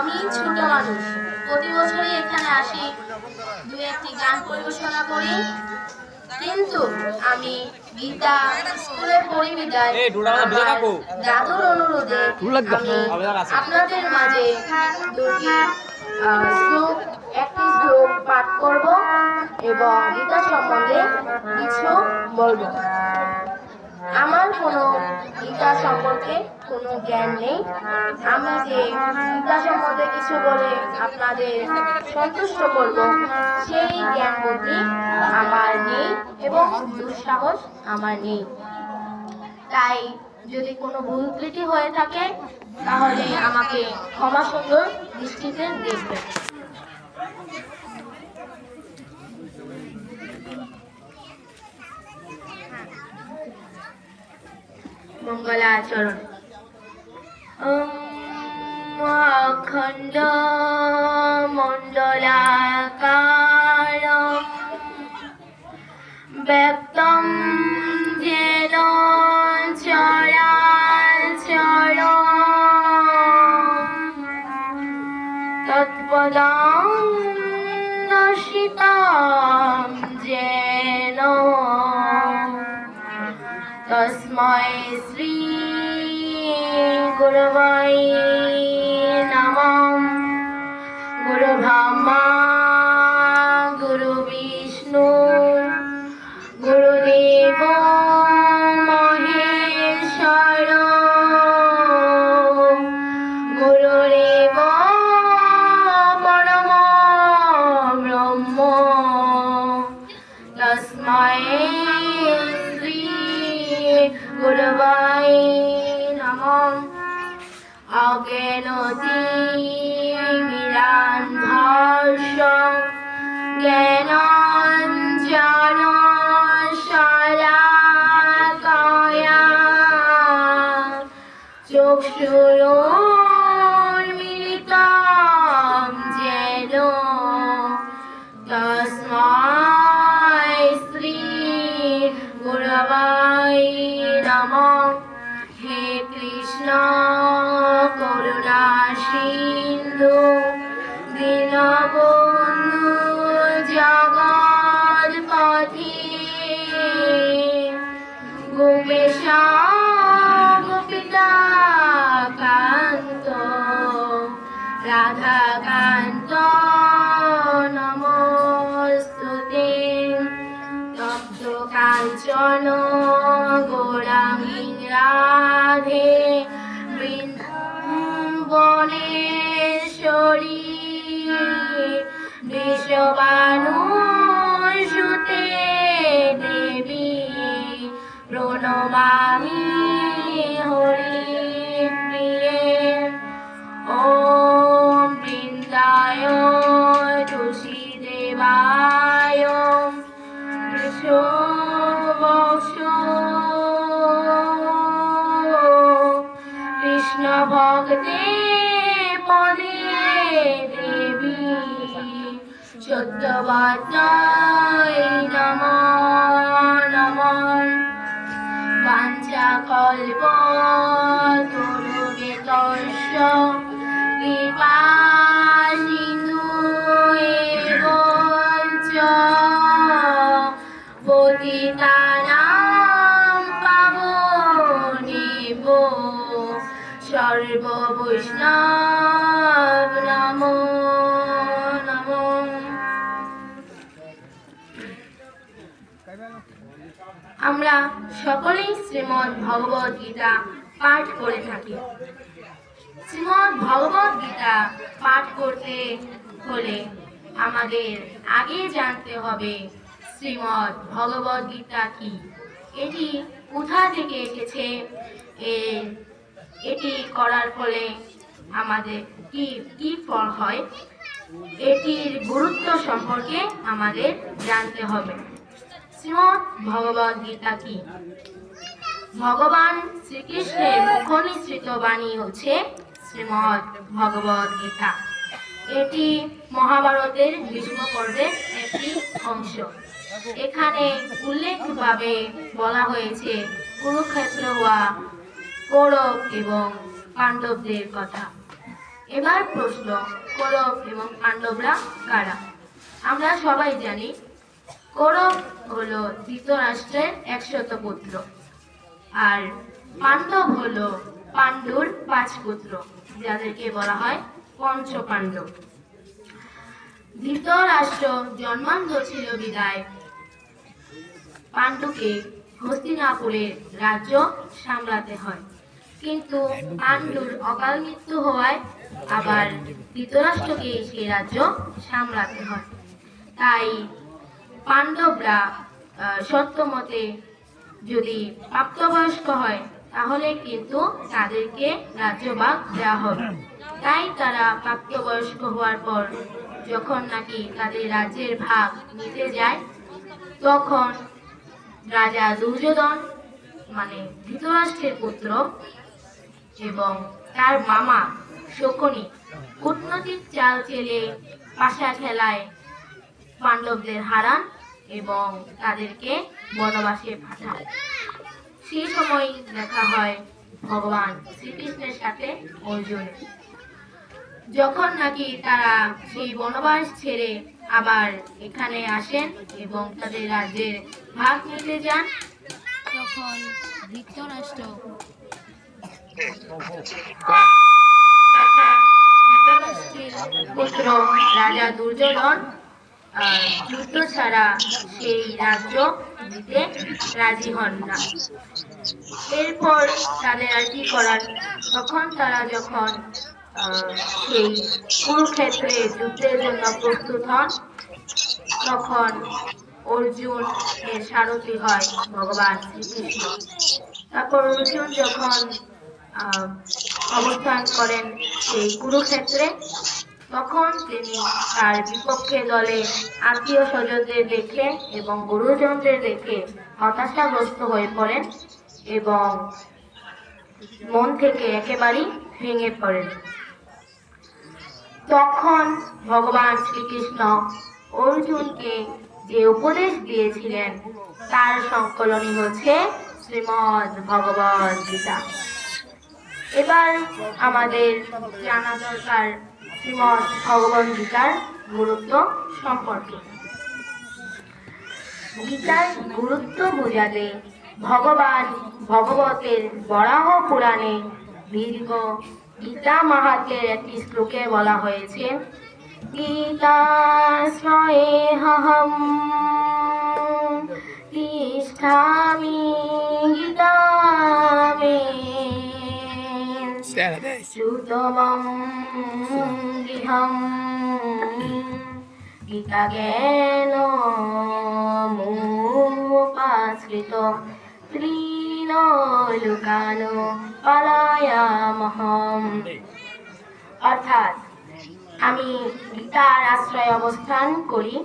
আমি ছোট মানুষ, প্রতি বছরই এখানে আসি, দু একটি গান পরিবেশনা করি। কিন্তু আমি গীতা স্কুলে পড়ি বিদায় দাদুর অনুরোধে আমি আপনাদের মাঝে দুটি শ্লোক, একটি শ্লোক পাঠ করব এবং গীতা সম্বন্ধে কিছু বলবো। আমার কোনো গীতা সম্পর্কে কোনো জ্ঞান নেই। আমি যে গীতা সম্বন্ধে কিছু বলে আপনাদের সন্তুষ্ট করব, সেই জ্ঞান বুদ্ধি আমার নেই এবং দুঃসাহস আমার নেই। তাই যদি কোনো ভুল ত্রুটি হয়ে থাকে তাহলে আমাকে ক্ষমা সুন্দর দৃষ্টিতে দেখবেন। মঙ্গলাচরণ। অখণ্ড মণ্ডলাকারম ব্যক্তম যেন চরাচরম তৎপদং দর্শিতম যেন তস্मै শ্রী গুরুবৈ নমঃ। গুরু ব্রহ্মা গুরু বিষ্ণু গুরুদেব মহেশ্বর গুরুরেব পরম ব্রহ্ম তস্मै গুরুবৈ নমঃ। অজ্ঞানতিমিরান্ধস্য জ্ঞানাঞ্জন শলাকয়া চক্ষুরোন্মিলিতং যেন তস্मै শ্রী গুরুবৈ নমঃ। হে কৃষ্ণ করুণা সিন্ধু দীনবন্ধু জগৎপথে গোপেশ গোপিকাকান্ত রাধাকান্ত নমস্তুতে। তপ্ত কাঞ্চন গৌরাঙ্গী রাধে বৃন্দাবনেশ্বরী বৃষভানুসুতে দেবী প্রণমামি হরিপ্রিয়ে। ওম বৃন্দায় তুলসীদেবায় কৃষ্ণ ভক্তে পদে দেবী চোদ্দবতায় নমো নমঃ। বাঞ্ছাকল্পতরুভ্যশ্চ কৃপা সিন্ধুএব চ পতিতানাং পাবনেভ্যো সর্ববৈষ্ণব নমো নমঃ। আমরা সকলেই শ্রীমদ্ ভগবদ গীতা পাঠ করে থাকি। শ্রীমদ্ ভগবদ গীতা পাঠ করতে হলে আমাদের আগে জানতে হবে শ্রীমদ্ ভগবদ গীতা কি, এটি কোথা থেকে এসেছে, এটি করার ফলে আমাদের কি কি ফল হয়, এটির গুরুত্ব সম্পর্কে আমাদের জানতে হবে। শ্রীমদ্ ভগবদ গীতা কি? ভগবান শ্রীকৃষ্ণের মুখনিসৃত বাণী হচ্ছে শ্রীমদ্ ভগবদ গীতা। এটি মহাভারতের ভীষ্ম পর্বের একটি অংশ। এখানে উল্লেখভাবে বলা হয়েছে কুরুক্ষেত্র হওয়া কৌরব এবং পাণ্ডবদের কথা। এবার প্রশ্ন, কৌরব এবং পাণ্ডবরা কারা? আমরা সবাই জানি কৌরব হলো ধৃতরাষ্ট্রের 100 পুত্র, আর পাণ্ডব হলো পাণ্ডুর 5 পুত্র, যাদেরকে বলা হয় পঞ্চ পাণ্ডব। ধৃতরাষ্ট্র জন্মান্ধ ছিল বিদায় পাণ্ডুকে হস্তিনাপুরের রাজ্য সামলাতে হয়, কিন্তু পাণ্ডুর অকাল মৃত্যু হওয়ায় আবার ধৃতরাষ্ট্রকে সেই রাজ্য সামলাতে হয়। তাই পাণ্ডবরা সত্যমতে যদি প্রাপ্তবয়স্ক হয় তাহলে কিন্তু তাদেরকে রাজ্যভাগ দেওয়া হবে। তাই তারা প্রাপ্তবয়স্ক হওয়ার পর যখন নাকি তাদের রাজ্যের ভাগ নিতে যায়, তখন রাজা দুর্যোধন মানে ধৃতরাষ্ট্রের পুত্র এবং তার মামা শকুনি কূটনৈতিক চাল চেলে পাশা খেলায় পাণ্ডবদের হারান এবং তাদেরকে বনবাসে পাঠায়। সেই সময় দেখা হয় ভগবান শ্রীকৃষ্ণের সাথে অর্জুন। যখন নাকি তারা সেই বনবাস ছেড়ে আবার এখানে আসেন এবং তাদের রাজ্যের ভাগ নিতে যান, তখন ধৃতরাষ্ট্র পুত্র রাজা দুর্যোধন যুদ্ধ ছাড়া সেই রাজ্য দিতে রাজি হন না। এরপর তাদের আর কি করার, তখন তারা যখন সেই কুরুক্ষেত্রে যুদ্ধের জন্য প্রস্তুত হন, তখন অর্জুন এর সারথি হয় ভগবান শ্রীকৃষ্ণ। তারপর অর্জুন যখন অবস্থান করেন সেই কুরুক্ষেত্রে, তখন তিনি তার বিপক্ষে দলে আত্মীয় স্বজনদের দেখে এবং গুরুজনদের দেখে হতাশাগ্রস্ত হয়ে পড়েন এবং মন থেকে একেবারেই ভেঙে পড়েন। তখন ভগবান শ্রীকৃষ্ণ অর্জুনকে যে উপদেশ দিয়েছিলেন তার সংকলনই হচ্ছে শ্রীমদ্ ভগবদ গীতা। এবার আমাদের জানা দরকার শ্রীমদ্ ভগবদ গীতার গুরুত্ব সম্পর্কে। গীতার গুরুত্ব বোঝাতে ভগবান ভগবতের বরাহ পুরাণে দীর্ঘ গীতা মাহাত্ম্যের একটি শ্লোকে বলা হয়েছে, গীতাশ্রয়েহম তিষ্ঠামি গীতামে শ্রুতমং গৃহং গীতা জ্ঞান মুপাশ্রিত ত্রীন লোকান পালায়ামহম। অর্থাৎ আমি গীতার আশ্রয়ে অবস্থান করি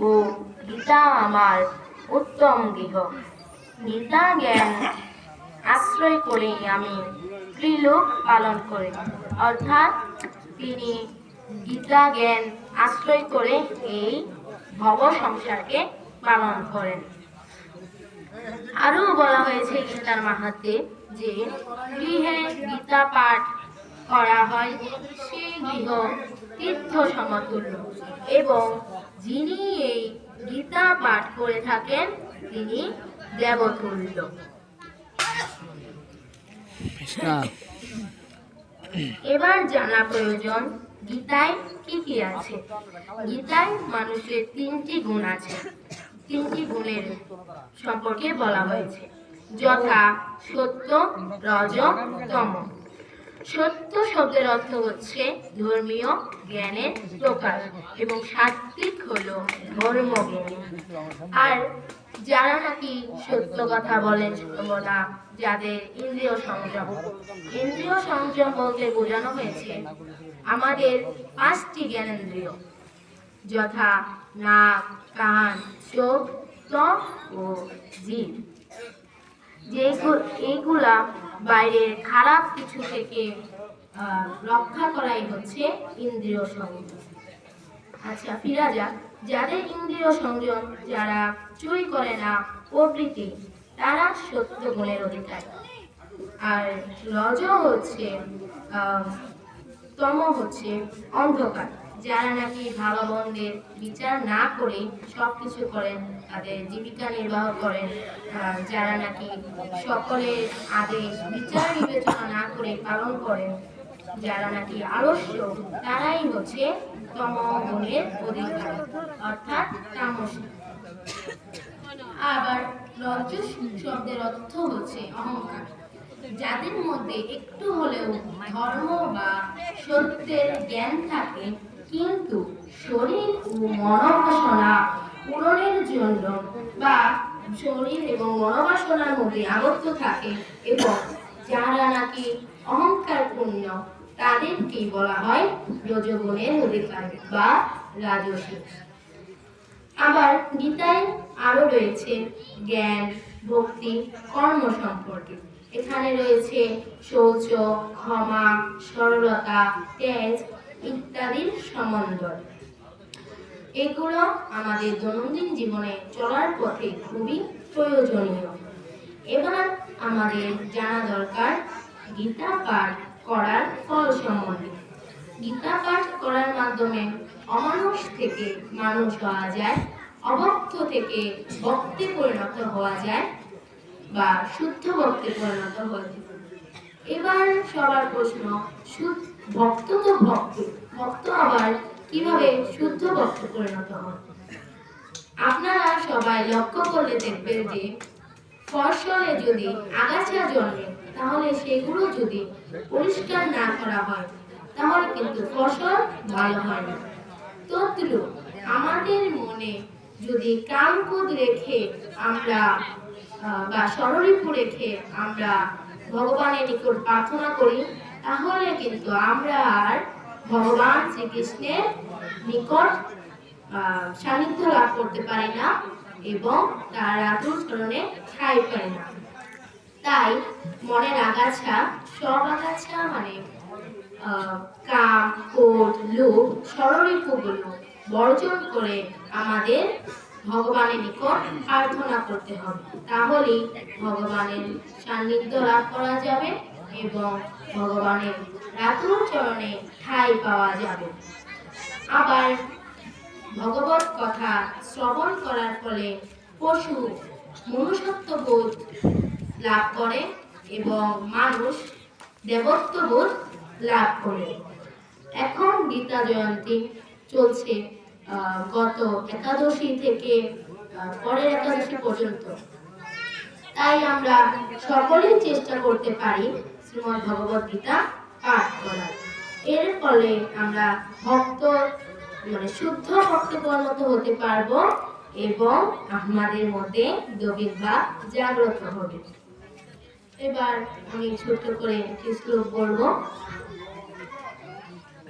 ও গীতা আমার উত্তম গৃহ। গীতা জ্ঞান আশ্রয় করে আমি ত্রিলোক পালন করি, অর্থাৎ তিনি গীতা জ্ঞান আশ্রয় করে এই ভব সংসারকে পালন করেন। আরো বলা হয়েছে গীতার মাহাত্ম্যে যে গৃহে গীতা পাঠ করা হয় সেই গৃহ তীর্থ সমতুল্য এবং যিনি এই গীতা পাঠ করে থাকেন তিনি দেবতুল্য। এবার জানা প্রয়োজন গীতায় কি কি আছে। গীতায় মানুষের 3টি গুণ আছে। 3টি গুণের সম্পর্কে বলা হয়েছে, যথা সত্য, রজ, তম। সত্য শব্দের অর্থ হচ্ছে ধর্মীয় জ্ঞানের প্রকাশ এবং সাত্বিক হলো ধর্মজ্ঞানী। আর যারা নাকি সত্য কথা বলেন না, যাদের ইন্দ্রিয় সংযম। ইন্দ্রিয় সংযম বলতে বোঝানো হয়েছে আমাদের 5টি জ্ঞানেন্দ্রিয়, যথা নাক, কান, চোখ, ত্বক ও জিভ। এইগুলা বাইরের খারাপ কিছু থেকে রক্ষা করাই হচ্ছে ইন্দ্রিয় সংযম। আচ্ছা, ফিরা যাক। যাদের ইন্দ্রিয় সংযম, যারা চুরি করে না প্রভৃতি, তারা সত্য গুণের অধিকারী। আর রজ হচ্ছে তম হচ্ছে অন্ধকার। যারা নাকি ভালো মন্দের বিচার না করে সবকিছু করেন, তাদের জীবিকা নির্বাহ করেন, যারা নাকি সকলের আদেশ বিচার বিবেচনা না করে পালন করেন, যারা নাকি আলস্য, তারাই হচ্ছে তম গুণের অধিকারী, অর্থাৎ তামসী। আবার রজস শব্দের অর্থ হচ্ছে অহংকার। যাদের মধ্যে একটু হলেও ধর্ম বা সত্যের জ্ঞান থাকে, কিন্তু শরীর ও মনোবাসনা পূরণের জন্য বা শরীর এবং মনোবাসনার মধ্যে আবদ্ধ থাকে, এবং যারা নাকি অহংকার পূর্ণ, তাদেরকে বলা হয় রজোগুণের অধিকারী বা রাজসী। আবার গীতায় আরো রয়েছে জ্ঞান, ভক্তি, কর্ম সম্পর্কে। এখানে রয়েছে শৌচ, ক্ষমা, সরলতা, তেজ ইত্যাদির সমন্বয়। এগুলো আমাদের দৈনন্দিন জীবনে চলার পথে খুবই প্রয়োজনীয়। এবার আমাদের জানা দরকার গীতা পাঠ করার ফল সম্বন্ধে। গীতা পাঠ করার মাধ্যমে অমানুষ থেকে মানুষ হওয়া যায়, অভক্ত থেকে ভক্তে পরিণত হওয়া যায়, বা শুদ্ধ ভক্তে পরিণত হওয়া যায়। এবার সবার প্রশ্ন, ভক্ত তো ভক্ত, ভক্ত আবার কিভাবে শুদ্ধ ভক্তে পরিণত হয়? আপনারা সবাই লক্ষ্য করলে দেখবেন যে ফসলে যদি আগাছা জন্মে, তাহলে সেগুলো যদি পরিষ্কার না করা হয়, তাহলে কিন্তু ফসল ভালো হয় না। তদ্রূপ আমাদের মনে যদি কামক্রোধ রেখে আমরা বা ষড়রিপু রেখে আমরা ভগবানের নিকট প্রার্থনা করি, তাহলে কিন্তু আমরা আর ভগবান শ্রীকৃষ্ণের নিকট সান্নিধ্য লাভ করতে পারি না এবং তার আতুর চরণে ঠাঁই পাই না। তাই মনের আগাছা, সব আগাছা মানে কাম, ক্রোধ, লোভ, ষড়রিপুগুলো বর্জন করে আমাদের ভগবানের নিকট প্রার্থনা করতে হবে। তাহলেই ভগবানের সান্নিধ্য লাভ করা যাবে এবং ভগবানের আতুর চরণে ঠাঁই পাওয়া যাবে। আবার ভগবত কথা শ্রবণ করার ফলে পশু মনুষ্যত্ববোধ লাভ করে এবং মানুষ দেবত্ববোধ লাভ করে। এখন গীতা জয়ন্তী চলছে গত একাদশী থেকে পরের একাদশী পর্যন্ত। তাই আমরা সকলেই চেষ্টা করতে পারি শ্রীমদ্ ভগবত গীতা পাঠ করার। এর ফলে আমরা ভক্ত মানে শুদ্ধ ভক্তে পরিণত হতে পারবো এবং আমাদের মধ্যে দৈবিক ভাব জাগ্রত হবে। এবার আমি ছোট্ট করে একটি শ্লোক বলবো।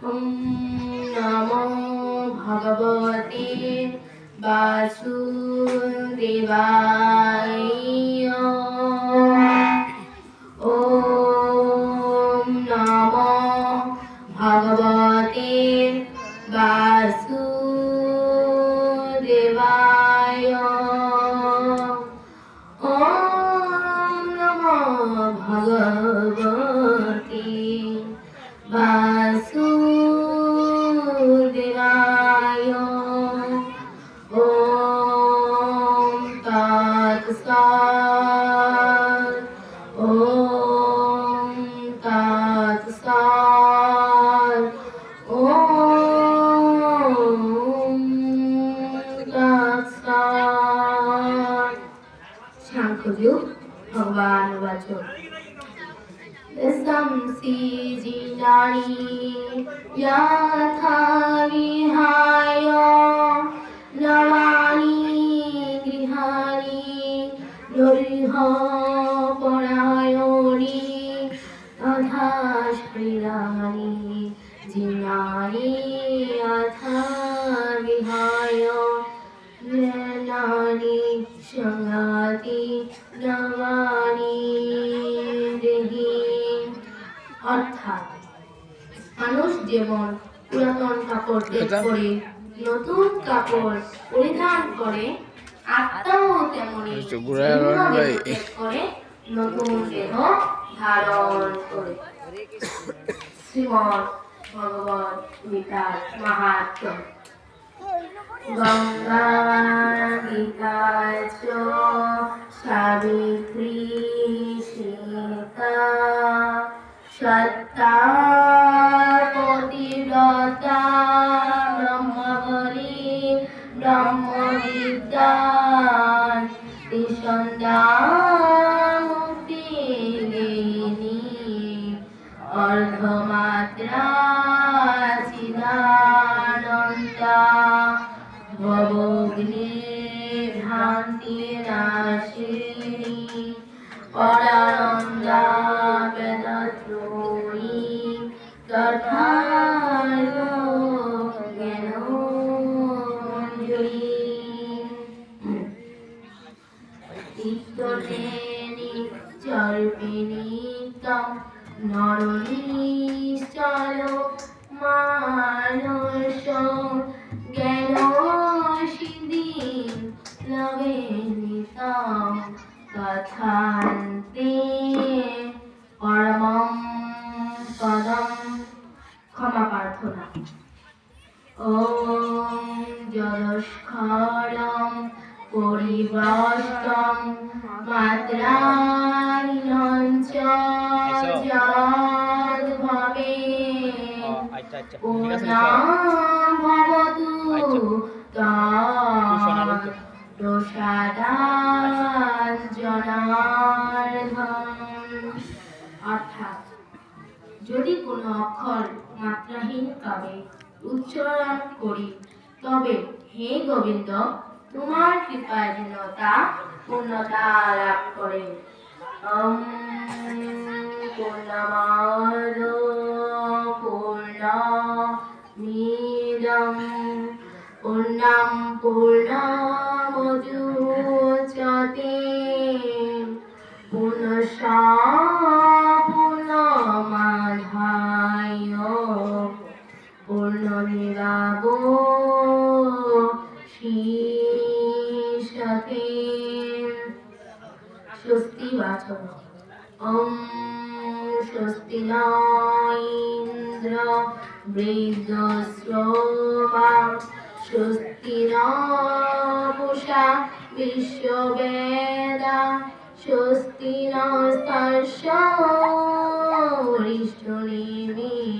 ওম নমো ভগবতে বাসুদেবায়। ওম নমো ভগবতে বাসুদেবায়। ওম নমো ভগবতে বাসুদেবায়। ওম তৎসৎ। ওম তৎসৎ। ওম তৎসৎ। সাংখ্যযোগ ভগবান বাচক। संसि जिनानि यथा विहाय नवानि गृहाणि नरिह परायणि तथा शरीराणि जिनानि यथा विहाय नैनानि संगाति नवानि देहि। অর্থাৎ মানুষ যেমন পুরাতন কাপড় ত্যাগ করে নতুন কাপড় পরিধান করে, আত্মাও তেমনি করে নতুন দেহ ধারণ করে। শ্রীমদ্ ভগবত গীতার মাহাত্ম্য। গঙ্গা গীতা চ সাবিত্রী সীতা সত্তা পতিব্রতা ব্রহ্মবলী ব্রহ্মবিদ্যা ত্রিসন্ধ্যা মুক্তিগেহিনী অর্ধমাত্রা চিদানন্দা ভবগ্নি ভ্রান্তি নাশিনী পরানন্দা বেদত্রয়ী তথার্থ জ্ঞানমঞ্জরী চিত্তজেনি চর্পিণীতম নরনিশ্চল মানস জ্ঞান সিদ্ধি লবেনিতম তথান্তে পরমম পদম। ক্ষমা প্রার্থনা। ওম যদস্খরম পরিব্রষ্টম মাত্রাহীনং চ যদ্ভবে পূর্ণং ভবতু তৎপ্রসাদাৎ জনার্দন। অর্থাৎ যদি কোনো অক্ষর মাত্রাহীন ভাবে উচ্চারণ করি তবে হে গোবিন্দ তোমার কৃপায় যেন তা পূর্ণতা লাভ করে। পূর্ণমাদ পূর্ণমিদং পূর্ণাং পূর্ণমুদচ্যতে পুনশ্চ পূর্ণমাদায় পূর্ণমেবাবশিষ্যতে। স্বস্তি বাচন। ওম স্বস্তি ন ইন্দ্র বৃদ্ধশ্রবা স্বস্তি ন পূষা বিশ্ববেদা স্বস্তি নস্তার্ক্ষ্য অরিষ্টনেমিः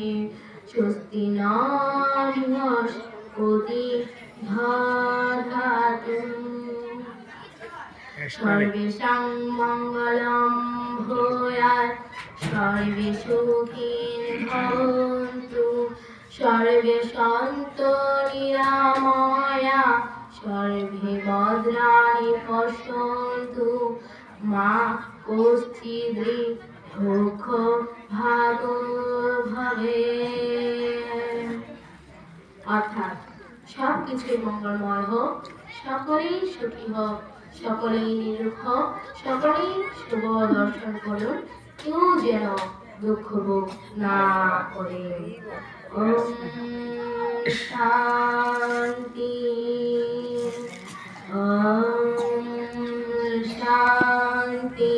স্বস্তি ন বৃহস্পতি দধাতু। সর্বেষাং মঙ্গলং ভূয়াৎ সর্বে সুখিনঃ ভবन्तু সর্বে সন্তু নিরাময়াঃ সর্বে ভদ্রাণি পশ্যন্তু মা কশ্চিৎ দুঃখভাগ্ ভবেৎ। অর্থাৎ সব কিছুই মঙ্গলময় হোক, সকলেই সুখী হোক, সকলেই নিরুখ হোক, সকলেই শুভ দর্শন করুন, কেউ যেন দুঃখ ভোগ না করে। ওম শান্তি। ওম শান্তি।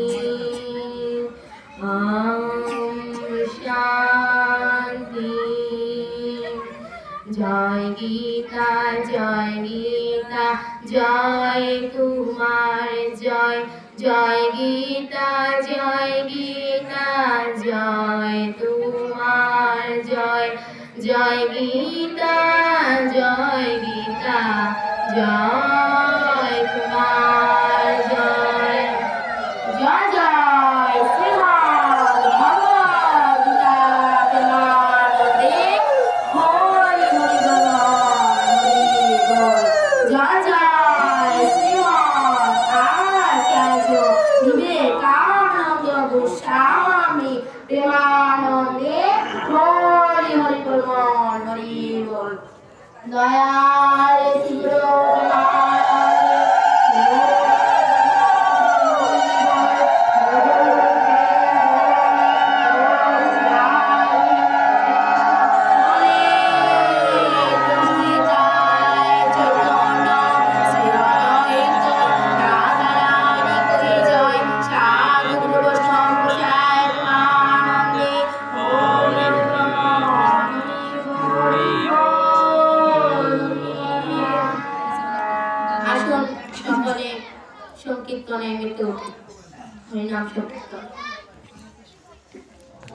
ওম শান্তি। জয় গীতা জয় গীতা জয় তোমার জয়। জয় গীতা জয় গীতা জয় তোমার জয়। জয় গীতা জয় গীতা জয় তোমার জয়। জয় জয় শ্রীমদ্ ভগবদ গীতা প্রেমানন্দে হরি হরি বল হরি বল। জয় জয় শ্রীমদ্ আচার্য বিবেকানন্দ গোস্বামী প্রেমানন্দে হরি হরি বল হরি বল। দয়াল তীব্র আসুন সকলে সংকীর্তনে মেতে উঠি হরিনাম সংকীর্তন।